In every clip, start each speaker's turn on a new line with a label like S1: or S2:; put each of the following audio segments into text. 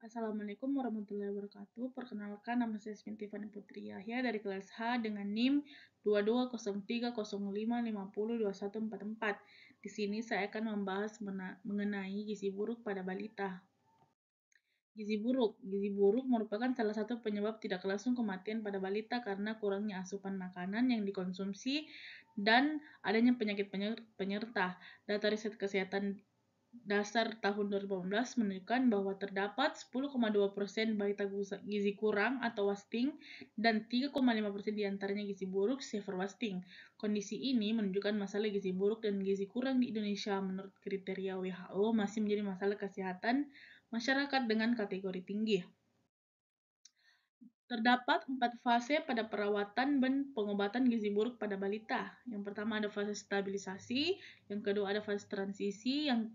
S1: Assalamualaikum warahmatullahi wabarakatuh. Perkenalkan, nama saya Tiffany Putri Yahya dari kelas H dengan NIM 220305502144. Di sini saya akan membahas mengenai gizi buruk pada balita. Gizi buruk merupakan salah satu penyebab tidak langsung kematian pada balita karena kurangnya asupan makanan yang dikonsumsi dan adanya penyakit penyerta. Data riset kesehatan dasar tahun 2018 menunjukkan bahwa terdapat 10,2% balita gizi kurang atau wasting dan 3,5% diantaranya gizi buruk severe wasting. Kondisi ini menunjukkan masalah gizi buruk dan gizi kurang di Indonesia menurut kriteria WHO masih menjadi masalah kesehatan masyarakat dengan kategori tinggi. Terdapat 4 fase pada perawatan dan pengobatan gizi buruk pada balita. Yang pertama ada fase stabilisasi, yang kedua ada fase transisi, yang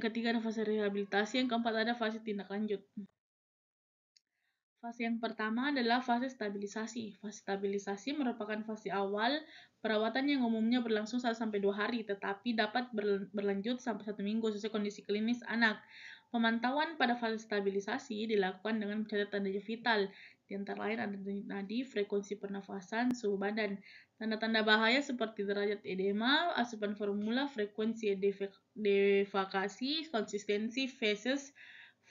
S1: ketiga ada fase rehabilitasi, yang keempat ada fase tindak lanjut. Fase yang pertama adalah fase stabilisasi. Fase stabilisasi merupakan fase awal perawatan yang umumnya berlangsung 1-2 hari, tetapi dapat berlanjut sampai 1 minggu sesuai kondisi klinis anak. Pemantauan pada fase stabilisasi dilakukan dengan mencatat tanda vital, di antara lain ada nadi, frekuensi pernafasan, suhu badan. Tanda-tanda bahaya seperti derajat edema, asupan formula, frekuensi defekasi, konsistensi feses,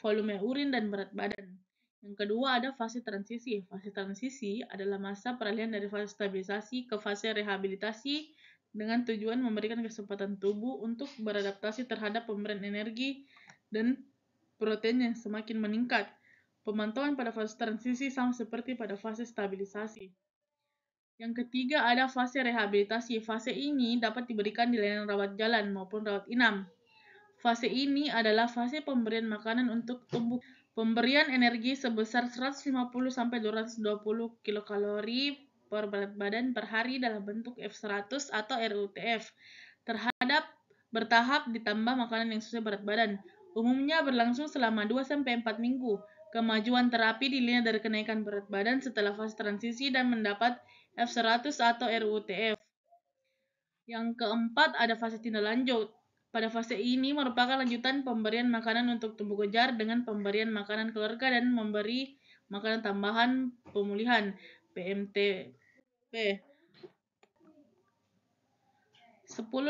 S1: volume urin, dan berat badan. Yang kedua ada fase transisi. Fase transisi adalah masa peralihan dari fase stabilisasi ke fase rehabilitasi dengan tujuan memberikan kesempatan tubuh untuk beradaptasi terhadap pemberian energi dan protein yang semakin meningkat. Pemantauan pada fase transisi sama seperti pada fase stabilisasi. Yang ketiga ada fase rehabilitasi. Fase ini dapat diberikan di layanan rawat jalan maupun rawat inap. Fase ini adalah fase pemberian makanan untuk tubuh. Pemberian energi sebesar 150-220 kilokalori per berat badan per hari dalam bentuk F100 atau RUTF. Bertahap ditambah makanan yang sesuai berat badan. Umumnya berlangsung selama 2-4 minggu. Kemajuan terapi dilihat dari kenaikan berat badan setelah fase transisi dan mendapat F100 atau RUTF. Yang keempat ada fase tindak lanjut. Pada fase ini merupakan lanjutan pemberian makanan untuk tumbuh kejar dengan pemberian makanan keluarga dan memberi makanan tambahan pemulihan PMTP. 10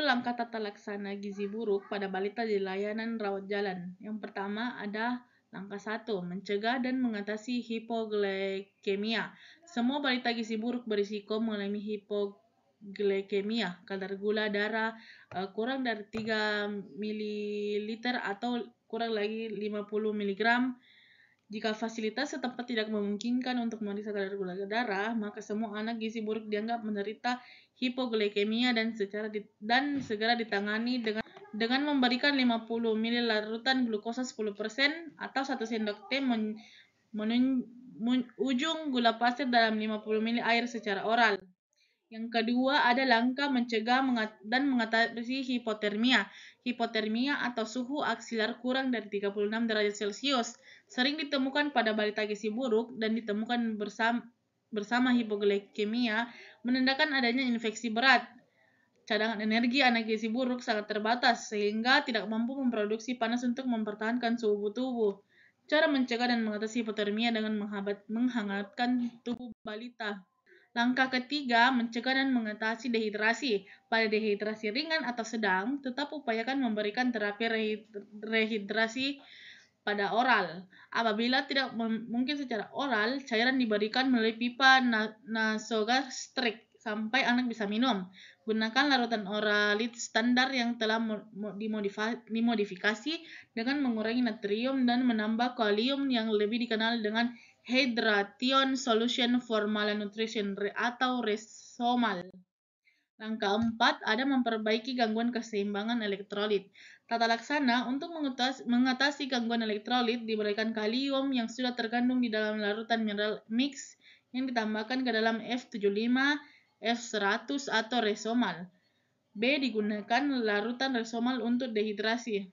S1: langkah tata laksana gizi buruk pada balita di layanan rawat jalan. Yang pertama ada langkah 1, mencegah dan mengatasi hipoglikemia. Semua balita gizi buruk berisiko mengalami hipoglikemia, kadar gula darah kurang dari 3 ml atau kurang lagi 50 mg. Jika fasilitas setempat tidak memungkinkan untuk memeriksa kadar gula darah, maka semua anak gizi buruk dianggap menderita hipoglikemia dan segera ditangani dengan memberikan 50 ml larutan glukosa 10% atau 1 sendok teh ujung gula pasir dalam 50 ml air secara oral. Yang kedua ada langkah mencegah dan mengatasi hipotermia. Hipotermia atau suhu aksilar kurang dari 36 derajat Celcius sering ditemukan pada balita gizi buruk dan ditemukan bersama hipoglikemia menandakan adanya infeksi berat. Cadangan energi anak gizi buruk sangat terbatas sehingga tidak mampu memproduksi panas untuk mempertahankan suhu tubuh. Cara mencegah dan mengatasi hipotermia dengan menghangatkan tubuh balita. Langkah ketiga, mencegah dan mengatasi dehidrasi. Pada dehidrasi ringan atau sedang, tetap upayakan memberikan terapi rehidrasi pada oral. Apabila tidak mungkin secara oral, cairan diberikan melalui pipa nasogastrik sampai anak bisa minum. Gunakan larutan oralit standar yang telah dimodifikasi dengan mengurangi natrium dan menambah kalium yang lebih dikenal dengan Hydration Solution for Malnutrition atau RESOMAL. Langkah 4 ada memperbaiki gangguan keseimbangan elektrolit. Tata laksana untuk mengatasi gangguan elektrolit diberikan kalium yang sudah terkandung di dalam larutan mineral mix yang ditambahkan ke dalam F75, F100 atau Resomal. B. Digunakan larutan Resomal untuk rehidrasi.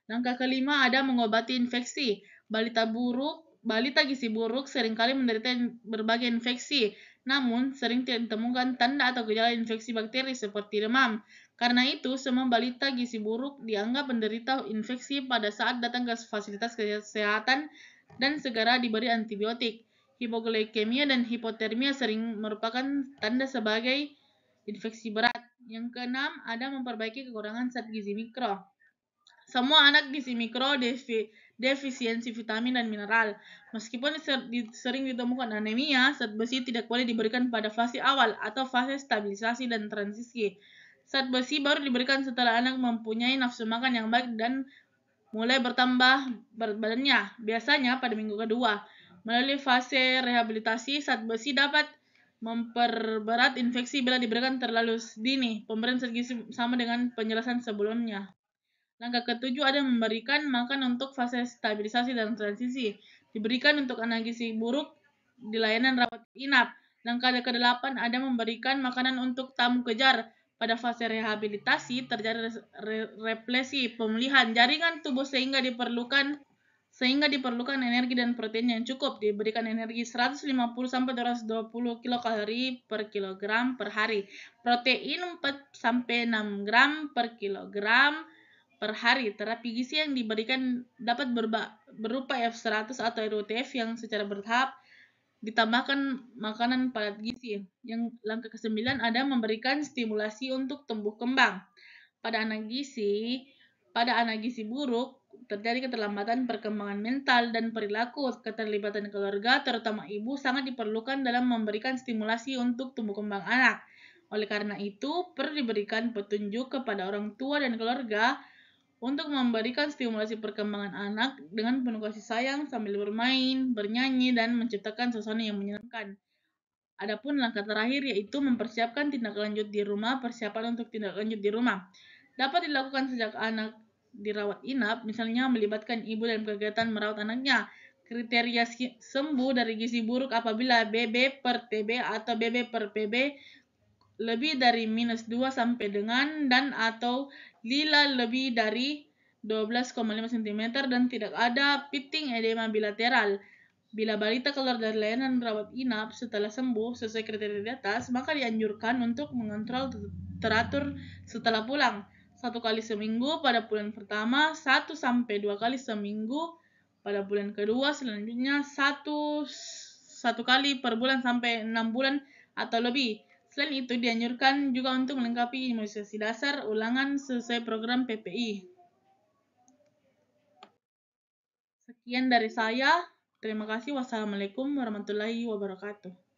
S1: Langkah kelima ada mengobati infeksi. Balita gizi buruk seringkali menderita berbagai infeksi, namun sering tidak ditemukan tanda atau gejala infeksi bakteri seperti demam. Karena itu, semua balita gizi buruk dianggap menderita infeksi pada saat datang ke fasilitas kesehatan dan segera diberi antibiotik. Hipoglikemia dan hipotermia sering merupakan tanda sebagai infeksi berat. Yang keenam, ada memperbaiki kekurangan zat gizi mikro. Semua anak gizi mikro defisiensi vitamin dan mineral. Meskipun sering ditemukan anemia, zat besi tidak boleh diberikan pada fase awal atau fase stabilisasi dan transisi. Zat besi baru diberikan setelah anak mempunyai nafsu makan yang baik dan mulai bertambah berat badannya, biasanya pada minggu kedua. Melalui fase rehabilitasi, zat besi dapat memperberat infeksi bila diberikan terlalu dini. Pemberian zat gizi sama dengan penjelasan sebelumnya. Langkah ketujuh ada memberikan makan untuk fase stabilisasi dan transisi. Diberikan untuk anak gizi buruk di layanan rawat inap. Langkah ke-8 ada memberikan makanan untuk tamu kejar. Pada fase rehabilitasi terjadi replesi pemulihan jaringan tubuh sehingga diperlukan energi dan protein yang cukup. Diberikan energi 150-220 kilokalori per kilogram per hari. Protein 4-6 gram per kilogram per hari. Terapi gizi yang diberikan dapat berupa F100 atau RUTF yang secara bertahap ditambahkan makanan padat gizi. Yang langkah ke-9 ada memberikan stimulasi untuk tumbuh kembang. Pada anak gizi buruk terjadi keterlambatan perkembangan mental dan perilaku. Keterlibatan keluarga, terutama ibu, sangat diperlukan dalam memberikan stimulasi untuk tumbuh kembang anak. Oleh karena itu, perlu diberikan petunjuk kepada orang tua dan keluarga untuk memberikan stimulasi perkembangan anak dengan penuh kasih sayang sambil bermain, bernyanyi, dan menciptakan suasana yang menyenangkan. Adapun langkah terakhir yaitu mempersiapkan tindak lanjut di rumah. Persiapan untuk tindak lanjut di rumah dapat dilakukan sejak anak dirawat inap, misalnya melibatkan ibu dalam kegiatan merawat anaknya. Kriteria sembuh dari gizi buruk apabila BB per TB atau BB per PB lebih dari -2 sampai dengan dan atau lila lebih dari 12,5 cm dan tidak ada pitting edema bilateral. Bila balita keluar dari layanan rawat inap setelah sembuh sesuai kriteria di atas, maka dianjurkan untuk mengontrol teratur setelah pulang. 1 kali seminggu pada bulan pertama, 1-2 kali seminggu pada bulan kedua, selanjutnya 1 kali per bulan sampai 6 bulan atau lebih. Selain itu, dianjurkan juga untuk melengkapi imunisasi dasar ulangan sesuai program PPI. Sekian dari saya. Terima kasih. Wassalamualaikum warahmatullahi wabarakatuh.